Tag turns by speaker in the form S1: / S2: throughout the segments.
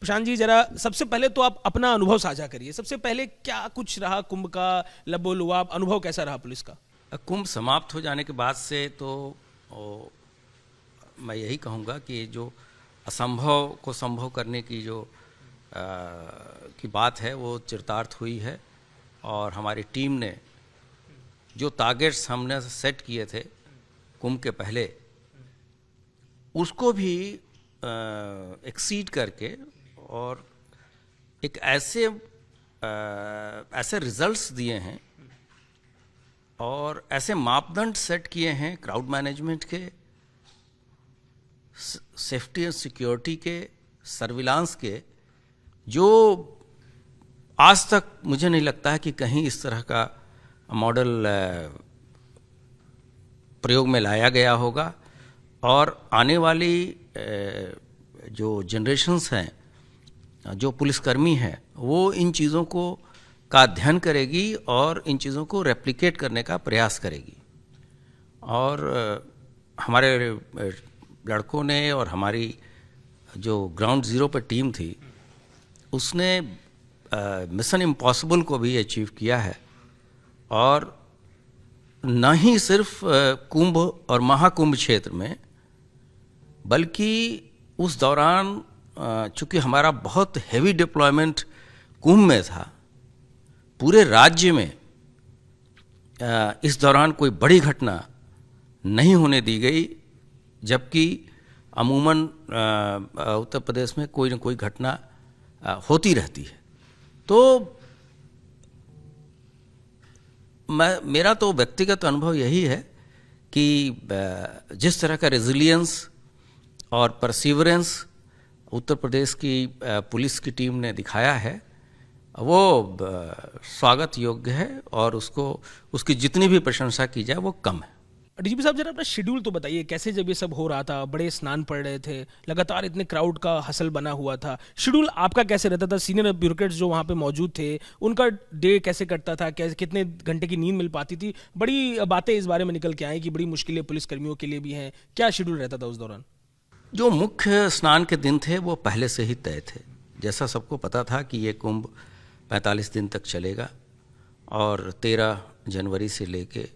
S1: प्रशांत जी, जरा सबसे पहले तो आप अपना अनुभव साझा करिए। सबसे पहले क्या कुछ रहा कुंभ का, लबो लुआब अनुभव कैसा रहा पुलिस का?
S2: कुंभ समाप्त हो जाने के बाद से तो मैं यही कहूँगा कि जो असंभव को संभव करने की जो की बात है वो चरितार्थ हुई है। और हमारी टीम ने जो टारगेट्स हमने सेट किए थे कुंभ के पहले, उसको भी एक्सीड करके और एक ऐसे रिजल्ट्स दिए हैं और ऐसे मापदंड सेट किए हैं क्राउड मैनेजमेंट के, सेफ्टी एंड सिक्योरिटी के, सर्विलांस के, जो आज तक मुझे नहीं लगता है कि कहीं इस तरह का मॉडल प्रयोग में लाया गया होगा। और आने वाली जो जनरेशन्स हैं, जो पुलिसकर्मी हैं, वो इन चीज़ों का अध्ययन करेगी और इन चीज़ों को रेप्लिकेट करने का प्रयास करेगी। और हमारे लड़कों ने और हमारी जो ग्राउंड ज़ीरो पर टीम थी, उसने मिशन इम्पॉसिबल को भी अचीव किया है। और न ही सिर्फ कुंभ और महाकुंभ क्षेत्र में, बल्कि उस दौरान चूँकि हमारा बहुत हेवी डिप्लॉयमेंट कुंभ में था, पूरे राज्य में इस दौरान कोई बड़ी घटना नहीं होने दी गई, जबकि अमूमन उत्तर प्रदेश में कोई न कोई घटना होती रहती है। तो मेरा तो व्यक्तिगत अनुभव यही है कि जिस तरह का रेजिलियंस और परसिवरेंस उत्तर प्रदेश की पुलिस की टीम ने दिखाया है, वो स्वागत योग्य है और उसकी जितनी भी प्रशंसा की जाए वो कम है।
S1: डीजीपी साहब, जरा अपना शेड्यूल तो बताइए, कैसे जब ये सब हो रहा था, बड़े स्नान पड़ रहे थे, लगातार इतने क्राउड का हसल बना हुआ था, शेड्यूल आपका कैसे रहता था? सीनियर ब्यूरोक्रेट्स जो वहाँ पे मौजूद थे, उनका डे कैसे कटता था? कैसे, कितने घंटे की नींद मिल पाती थी? बड़ी बातें इस बारे में निकल के आई कि बड़ी मुश्किलें पुलिसकर्मियों के लिए भी हैं। क्या शेड्यूल रहता था उस दौरान?
S2: जो मुख्य स्नान के दिन थे वो पहले से ही तय थे। जैसा सबको पता था कि ये कुंभ 45 दिन तक चलेगा और 13 जनवरी से लेके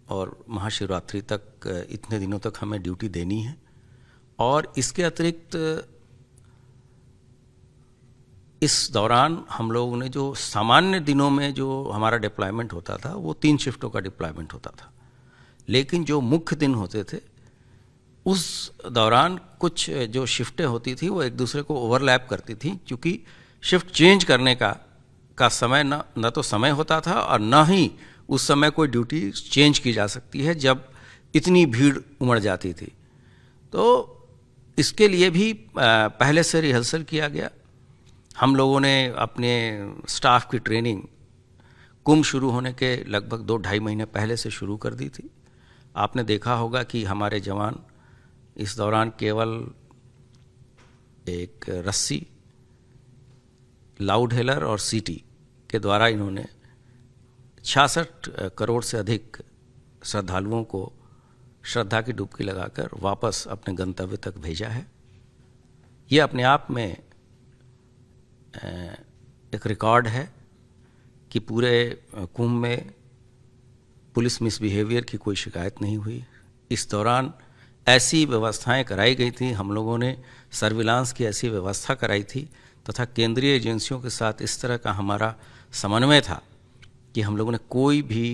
S2: और महाशिवरात्रि तक इतने दिनों तक हमें ड्यूटी देनी है। और इसके अतिरिक्त इस दौरान हम लोगों ने जो सामान्य दिनों में जो हमारा डिप्लॉयमेंट होता था वो 3 शिफ्टों का डिप्लॉयमेंट होता था, लेकिन जो मुख्य दिन होते थे उस दौरान कुछ जो शिफ्टें होती थी वो एक दूसरे को ओवरलैप करती थी, क्योंकि शिफ्ट चेंज करने का समय न तो समय होता था और न ही उस समय कोई ड्यूटी चेंज की जा सकती है जब इतनी भीड़ उमड़ जाती थी। तो इसके लिए भी पहले से रिहर्सल किया गया। हम लोगों ने अपने स्टाफ की ट्रेनिंग कुंभ शुरू होने के लगभग 2-2.5 महीने पहले से शुरू कर दी थी। आपने देखा होगा कि हमारे जवान इस दौरान केवल एक रस्सी, लाउड हेलर और सीटी के द्वारा इन्होंने 66 करोड़ से अधिक श्रद्धालुओं को श्रद्धा की डुबकी लगाकर वापस अपने गंतव्य तक भेजा है। ये अपने आप में एक रिकॉर्ड है कि पूरे कुंभ में पुलिस मिसबिहेवियर की कोई शिकायत नहीं हुई। इस दौरान ऐसी व्यवस्थाएं कराई गई थी, हम लोगों ने सर्विलांस की ऐसी व्यवस्था कराई थी तथा केंद्रीय एजेंसियों के साथ इस तरह का हमारा समन्वय था कि हम लोगों ने कोई भी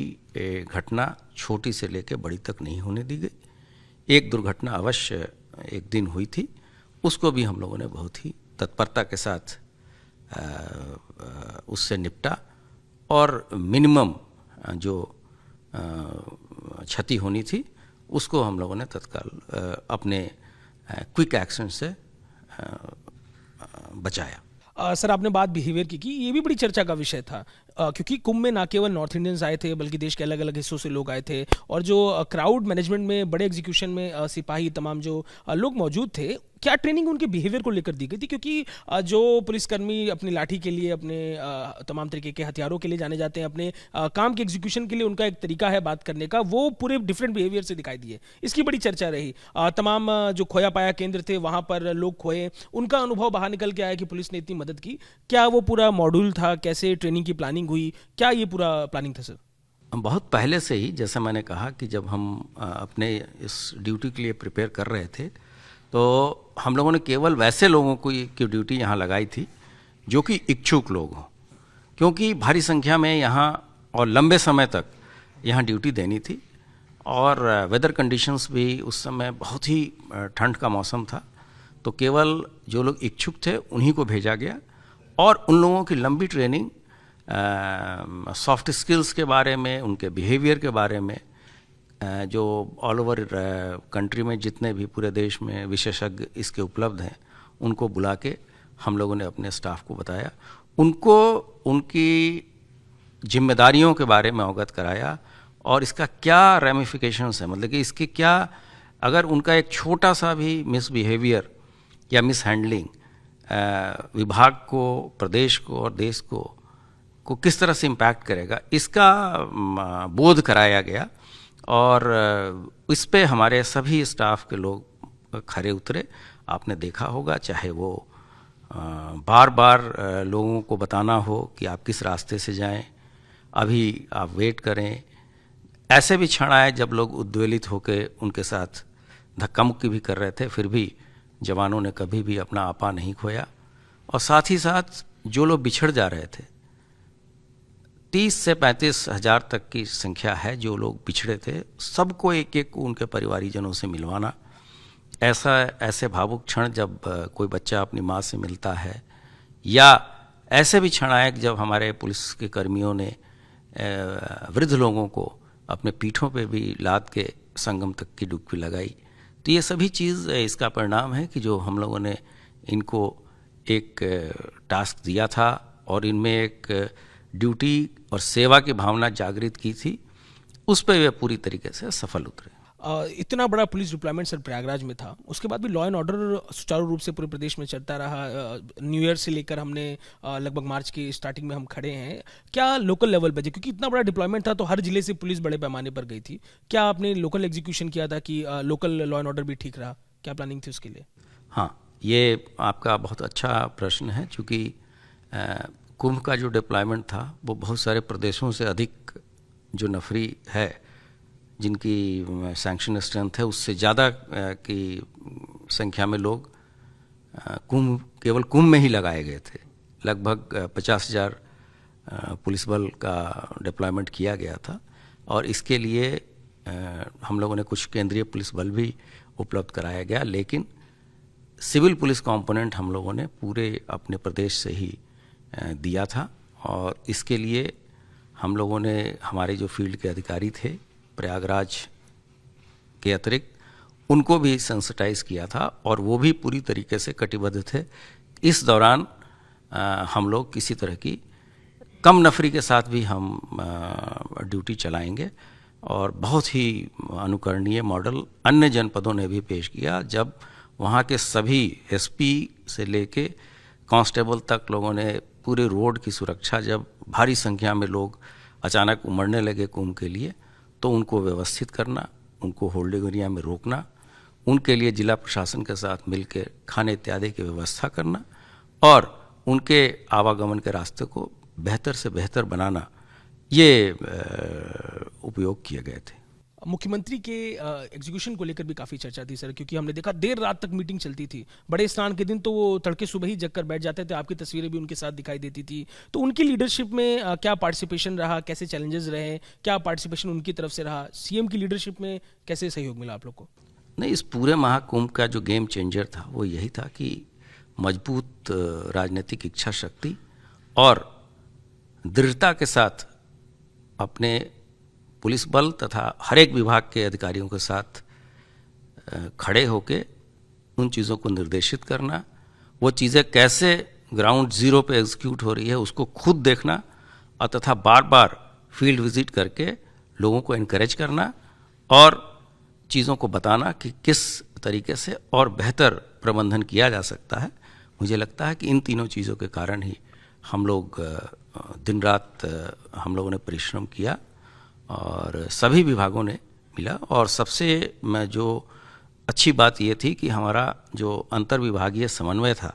S2: घटना छोटी से लेकर बड़ी तक नहीं होने दी गई। एक दुर्घटना अवश्य एक दिन हुई थी, उसको भी हम लोगों ने बहुत ही तत्परता के साथ उससे निपटा और मिनिमम जो क्षति होनी थी उसको हम लोगों ने तत्काल अपने क्विक एक्शन से बचाया।
S1: सर, आपने बात बिहेवियर की ये भी बड़ी चर्चा का विषय था, क्योंकि कुंभ में ना केवल नॉर्थ इंडियंस आए थे बल्कि देश के अलग अलग हिस्सों से लोग आए थे, और जो क्राउड मैनेजमेंट में बड़े एग्जीक्यूशन में सिपाही तमाम जो लोग मौजूद थे, क्या ट्रेनिंग उनके बिहेवियर को लेकर दी गई थी? क्योंकि जो पुलिसकर्मी अपनी लाठी के लिए, अपने तमाम तरीके के हथियारों के लिए जाने जाते हैं, अपने काम के एग्जीक्यूशन के लिए उनका एक तरीका है बात करने का, वो पूरे डिफरेंट बिहेवियर से दिखाई दिए। इसकी बड़ी चर्चा रही। तमाम जो खोया पाया केंद्र थे वहाँ पर लोग खोए, उनका अनुभव बाहर निकल के आया कि पुलिस ने इतनी मदद की। क्या वो पूरा मॉड्यूल था? कैसे ट्रेनिंग की प्लानिंग हुई? क्या ये पूरा प्लानिंग था सर?
S2: बहुत पहले से ही, जैसा मैंने कहा कि जब हम अपने इस ड्यूटी के लिए प्रिपेयर कर रहे थे, तो हम लोगों ने केवल वैसे लोगों की ड्यूटी यहाँ लगाई थी जो कि इच्छुक लोग हों, क्योंकि भारी संख्या में यहाँ और लंबे समय तक यहाँ ड्यूटी देनी थी, और वेदर कंडीशंस भी उस समय बहुत ही ठंड का मौसम था। तो केवल जो लोग इच्छुक थे उन्हीं को भेजा गया, और उन लोगों की लंबी ट्रेनिंग सॉफ्ट स्किल्स के बारे में, उनके बिहेवियर के बारे में, जो ऑल ओवर कंट्री में जितने भी पूरे देश में विशेषज्ञ इसके उपलब्ध हैं, उनको बुला के हम लोगों ने अपने स्टाफ को बताया, उनको उनकी जिम्मेदारियों के बारे में अवगत कराया, और इसका क्या रेमिफिकेशंस है, मतलब कि इसके क्या, अगर उनका एक छोटा सा भी मिसबिहेवियर या मिस हैंडलिंग विभाग को, प्रदेश को और देश को किस तरह से इम्पैक्ट करेगा, इसका बोध कराया गया। और इस पे हमारे सभी स्टाफ के लोग खरे उतरे। आपने देखा होगा, चाहे वो बार बार लोगों को बताना हो कि आप किस रास्ते से जाएं, अभी आप वेट करें। ऐसे भी क्षण आए जब लोग उद्वेलित होकर उनके साथ धक्का मुक्की भी कर रहे थे, फिर भी जवानों ने कभी भी अपना आपा नहीं खोया। और साथ ही साथ जो लोग बिछड़ जा रहे थे, 30 से 35 हज़ार तक की संख्या है जो लोग पिछड़े थे, सबको एक एक उनके परिवारीजनों से मिलवाना। ऐसे भावुक क्षण जब कोई बच्चा अपनी माँ से मिलता है, या ऐसे भी क्षण आए जब हमारे पुलिस के कर्मियों ने वृद्ध लोगों को अपने पीठों पे भी लाद के संगम तक की डुबकी लगाई। तो ये सभी चीज़ इसका परिणाम है कि जो हम लोगों ने इनको एक टास्क दिया था और इनमें एक ड्यूटी और सेवा की भावना जागृत की थी, उस पर वे पूरी तरीके से सफल उतरे।
S1: इतना बड़ा पुलिस डिप्लॉयमेंट सर प्रयागराज में था, उसके बाद भी लॉ एंड ऑर्डर सुचारू रूप से पूरे प्रदेश में चलता रहा। न्यू ईयर से लेकर हमने लगभग मार्च की स्टार्टिंग में हम खड़े हैं। क्या लोकल लेवल पे, क्योंकि इतना बड़ा डिप्लॉयमेंट था तो हर जिले से पुलिस बड़े पैमाने पर गई थी, क्या आपने लोकल एग्जीक्यूशन किया था कि लोकल लॉ एंड ऑर्डर भी ठीक रहा? क्या प्लानिंग थी उसके लिए?
S2: हाँ, ये आपका बहुत अच्छा प्रश्न है, क्योंकि कुंभ का जो डिप्लॉयमेंट था वो बहुत सारे प्रदेशों से अधिक जो नफरी है, जिनकी सैंक्शन स्ट्रेंथ है, उससे ज़्यादा की संख्या में लोग केवल कुंभ में ही लगाए गए थे। लगभग 50,000 पुलिस बल का डिप्लॉयमेंट किया गया था, और इसके लिए हम लोगों ने कुछ केंद्रीय पुलिस बल भी उपलब्ध कराया गया, लेकिन सिविल पुलिस कंपोनेंट हम लोगों ने पूरे अपने प्रदेश से ही दिया था। और इसके लिए हम लोगों ने, हमारे जो फील्ड के अधिकारी थे प्रयागराज के अतिरिक्त, उनको भी सेंसिटाइज किया था, और वो भी पूरी तरीके से कटिबद्ध थे। इस दौरान हम लोग किसी तरह की कम नफरी के साथ भी हम ड्यूटी चलाएंगे, और बहुत ही अनुकरणीय मॉडल अन्य जनपदों ने भी पेश किया, जब वहाँ के सभी एसपी से लेके कांस्टेबल तक लोगों ने पूरे रोड की सुरक्षा, जब भारी संख्या में लोग अचानक उमड़ने लगे कुंभ के लिए, तो उनको व्यवस्थित करना, उनको होल्डिंग एरिया में रोकना, उनके लिए जिला प्रशासन के साथ मिलकर खाने इत्यादि की व्यवस्था करना, और उनके आवागमन के रास्ते को बेहतर से बेहतर बनाना, ये उपयोग किए गए थे।
S1: मुख्यमंत्री के एग्जीक्यूशन को लेकर भी काफ़ी चर्चा थी सर, क्योंकि हमने देखा देर रात तक मीटिंग चलती थी। बड़े स्नान के दिन तो वो तड़के सुबह ही जग कर बैठ जाते थे, आपकी तस्वीरें भी उनके साथ दिखाई देती थी। तो उनकी लीडरशिप में क्या पार्टिसिपेशन रहा, कैसे चैलेंजेस रहे, क्या पार्टिसिपेशन उनकी तरफ से रहा? सीएम की लीडरशिप में कैसे सहयोग मिला आप लोग को?
S2: नहीं, इस पूरे महाकुंभ का जो गेम चेंजर था वो यही था कि मजबूत राजनीतिक इच्छा शक्ति और दृढ़ता के साथ अपने पुलिस बल तथा हर एक विभाग के अधिकारियों के साथ खड़े होके उन चीज़ों को निर्देशित करना, वो चीज़ें कैसे ग्राउंड ज़ीरो पे एग्जीक्यूट हो रही है उसको खुद देखना, और तथा बार बार फील्ड विजिट करके लोगों को इनकरेज करना और चीज़ों को बताना कि किस तरीके से और बेहतर प्रबंधन किया जा सकता है। मुझे लगता है कि इन तीनों चीज़ों के कारण ही हम लोग दिन रात हम लोगों ने परिश्रम किया और सभी विभागों ने मिला। और सबसे जो अच्छी बात ये थी कि हमारा जो अंतर विभागीय समन्वय था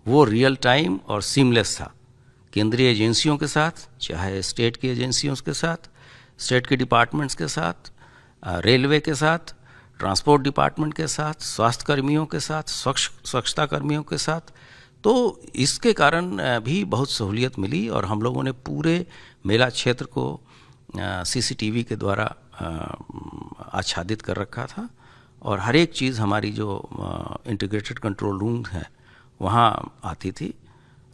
S2: वो रियल टाइम और सीमलेस था, केंद्रीय एजेंसियों के साथ, चाहे स्टेट की एजेंसियों के साथ, स्टेट के डिपार्टमेंट्स के साथ, रेलवे के साथ, ट्रांसपोर्ट डिपार्टमेंट के साथ, स्वास्थ्य कर्मियों के साथ, स्वच्छता कर्मियों के साथ। तो इसके कारण भी बहुत सहूलियत मिली और हम लोगों ने पूरे मेला क्षेत्र को सीसीटीवी के द्वारा आच्छादित कर रखा था और हर एक चीज़ हमारी जो इंटीग्रेटेड कंट्रोल रूम है वहाँ आती थी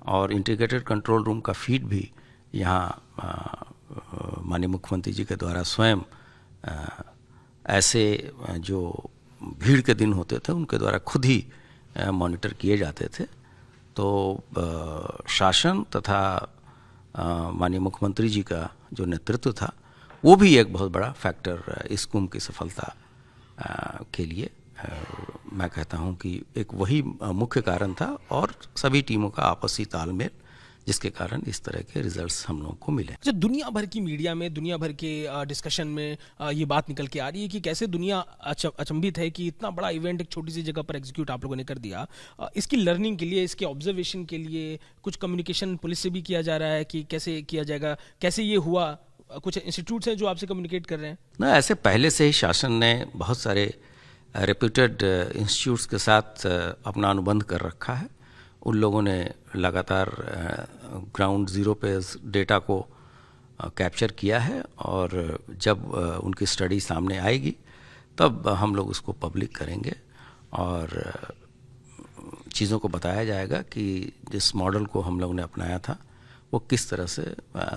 S2: और इंटीग्रेटेड कंट्रोल रूम का फीड भी यहाँ माननीय मुख्यमंत्री जी के द्वारा स्वयं ऐसे जो भीड़ के दिन होते थे उनके द्वारा खुद ही मॉनिटर किए जाते थे। तो शासन तथा माननीय मुख्यमंत्री जी का जो नेतृत्व था वो भी एक बहुत बड़ा फैक्टर इस कुंभ की सफलता के लिए मैं कहता हूं कि एक वही मुख्य कारण था और सभी टीमों का आपसी तालमेल, जिसके कारण इस तरह के रिजल्ट्स हम लोगों को मिले।
S1: अच्छा, दुनिया भर की मीडिया में, दुनिया भर के डिस्कशन में ये बात निकल के आ रही है कि कैसे दुनिया अचंभित है कि इतना बड़ा इवेंट एक छोटी सी जगह पर एग्जीक्यूट आप लोगों ने कर दिया। इसकी लर्निंग के लिए, इसके ऑब्जर्वेशन के लिए कुछ कम्युनिकेशन पुलिस से भी किया जा रहा है कि कैसे किया जाएगा, कैसे ये हुआ? कुछ इंस्टीट्यूट्स हैं जो आपसे कम्युनिकेट कर रहे हैं?
S2: ना, ऐसे पहले से ही शासन ने बहुत सारे रेप्यूटेड इंस्टीट्यूट्स के साथ अपना अनुबंध कर रखा है। उन लोगों ने लगातार ग्राउंड ज़ीरो पे डेटा को कैप्चर किया है और जब उनकी स्टडी सामने आएगी तब हम लोग उसको पब्लिक करेंगे और चीज़ों को बताया जाएगा कि जिस मॉडल को हम लोगों ने अपनाया था वो किस तरह से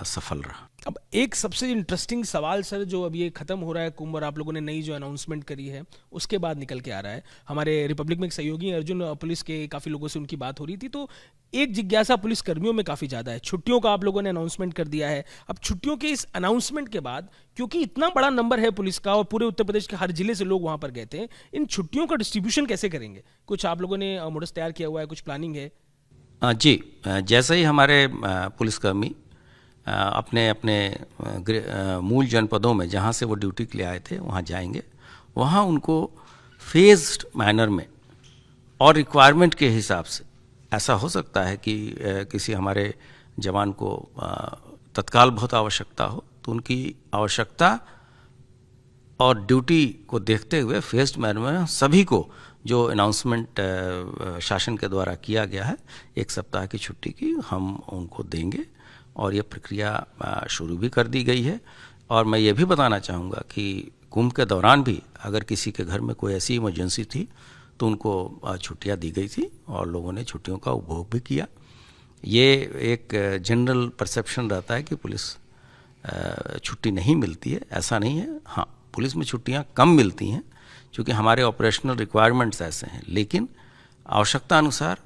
S2: सफल रहा।
S1: अब एक सबसे इंटरेस्टिंग सवाल सर, जो अब ये खत्म हो रहा है कुंभ और आप लोगों ने नई जो अनाउंसमेंट करी है उसके बाद निकल के आ रहा है, हमारे रिपब्लिक में एक सहयोगी अर्जुन, पुलिस के काफ़ी लोगों से उनकी बात हो रही थी, तो एक जिज्ञासा पुलिस कर्मियों में काफ़ी ज़्यादा है। छुट्टियों का आप लोगों ने अनाउंसमेंट कर दिया है। अब छुट्टियों के इस अनाउंसमेंट के बाद, क्योंकि इतना बड़ा नंबर है पुलिस का और पूरे उत्तर प्रदेश के हर जिले से लोग वहाँ पर गए थे, इन छुट्टियों का डिस्ट्रीब्यूशन कैसे करेंगे? कुछ आप लोगों ने मोडस तैयार किया हुआ है, कुछ प्लानिंग है?
S2: जी, जैसे ही हमारे पुलिसकर्मी अपने अपने मूल जनपदों में जहाँ से वो ड्यूटी के लिए आए थे वहाँ जाएंगे, वहाँ उनको फेज्ड मैनर में और रिक्वायरमेंट के हिसाब से, ऐसा हो सकता है कि किसी हमारे जवान को तत्काल बहुत आवश्यकता हो तो उनकी आवश्यकता और ड्यूटी को देखते हुए फेज्ड मैनर में सभी को जो अनाउंसमेंट शासन के द्वारा किया गया है 1 सप्ताह की छुट्टी की, हम उनको देंगे और ये प्रक्रिया शुरू भी कर दी गई है। और मैं ये भी बताना चाहूँगा कि कुंभ के दौरान भी अगर किसी के घर में कोई ऐसी इमरजेंसी थी तो उनको छुट्टियाँ दी गई थी और लोगों ने छुट्टियों का उपभोग भी किया। ये एक जनरल परसेप्शन रहता है कि पुलिस छुट्टी नहीं मिलती है, ऐसा नहीं है। हाँ, पुलिस में छुट्टियाँ कम मिलती हैं क्योंकि हमारे ऑपरेशनल रिक्वायरमेंट्स ऐसे हैं, लेकिन आवश्यकता अनुसार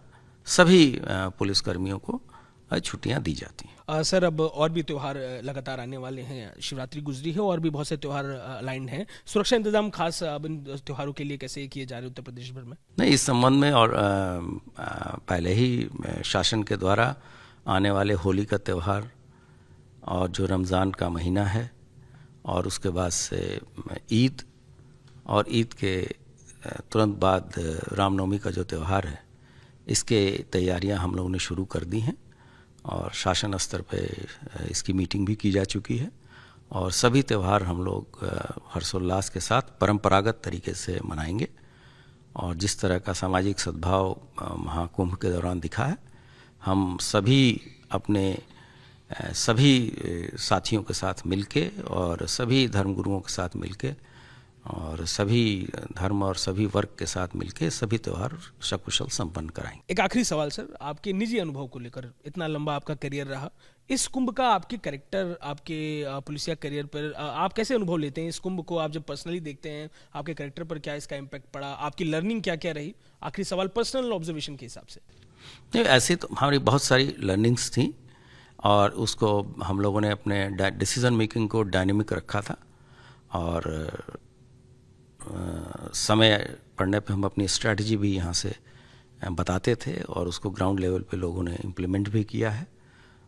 S2: सभी पुलिसकर्मियों को छुट्टियां दी जाती हैं।
S1: सर, अब और भी त्यौहार लगातार आने वाले हैं, शिवरात्रि गुजरी है और भी बहुत से त्यौहार लाइन हैं। सुरक्षा इंतजाम खास अब इन त्योहारों के लिए कैसे किए जा रहे हैं उत्तर प्रदेश भर में?
S2: नहीं, इस संबंध में और पहले ही शासन के द्वारा आने वाले होली का त्यौहार और जो रमज़ान का महीना है और उसके बाद से ईद और ईद के तुरंत बाद रामनवमी का जो त्यौहार है, इसके तैयारियां हम लोगों ने शुरू कर दी हैं और शासन स्तर पे इसकी मीटिंग भी की जा चुकी है और सभी त्यौहार हम लोग हर्षोल्लास के साथ परंपरागत तरीके से मनाएंगे। और जिस तरह का सामाजिक सद्भाव महाकुंभ के दौरान दिखा है, हम सभी अपने सभी साथियों के साथ मिलके और सभी धर्मगुरुओं के साथ मिलके और सभी धर्म और सभी वर्ग के साथ मिलके सभी त्यौहार सकुशल संपन्न कराएंगे।
S1: एक आखिरी सवाल सर, आपके निजी अनुभव को लेकर, इतना लंबा आपका करियर रहा, इस कुंभ का आपके कैरेक्टर, आपके पुलिसिया करियर पर आप कैसे अनुभव लेते हैं? इस कुंभ को आप जब पर्सनली देखते हैं, आपके कैरेक्टर पर क्या इसका इम्पैक्ट पड़ा? आपकी लर्निंग क्या क्या रही? आखिरी सवाल पर्सनल ऑब्जर्वेशन के हिसाब से।
S2: नहीं, ऐसे तो हमारी बहुत सारी लर्निंग्स थी और उसको हम लोगों ने अपने डिसीजन मेकिंग को डायनेमिक रखा था और समय पड़ने पे हम अपनी स्ट्रैटेजी भी यहाँ से बताते थे और उसको ग्राउंड लेवल पे लोगों ने इम्प्लीमेंट भी किया है।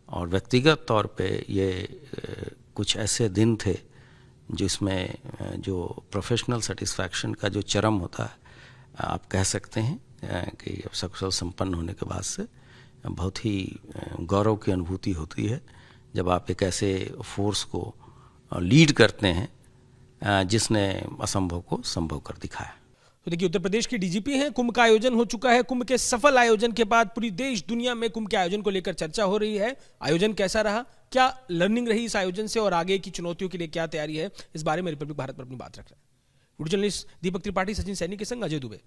S2: और व्यक्तिगत तौर पे ये कुछ ऐसे दिन थे जिसमें जो प्रोफेशनल सेटिस्फैक्शन का जो चरम होता है, आप कह सकते हैं कि सकुशल संपन्न होने के बाद से बहुत ही गौरव की अनुभूति होती है जब आप एक ऐसे फोर्स को लीड करते हैं जिसने असंभव को संभव कर दिखाया।
S1: तो देखिए, उत्तर प्रदेश के डीजीपी हैं, कुंभ का आयोजन हो चुका है। कुंभ के सफल आयोजन के बाद पूरी देश दुनिया में कुंभ के आयोजन को लेकर चर्चा हो रही है। आयोजन कैसा रहा, क्या लर्निंग रही इस आयोजन से और आगे की चुनौतियों के लिए क्या तैयारी है, इस बारे में रिपब्लिक भारत पर अपनी बात रख रहे हैं वीडियो जर्नलिस्ट दीपक त्रिपाठी, सचिन सैनी के संग अजय दुबे।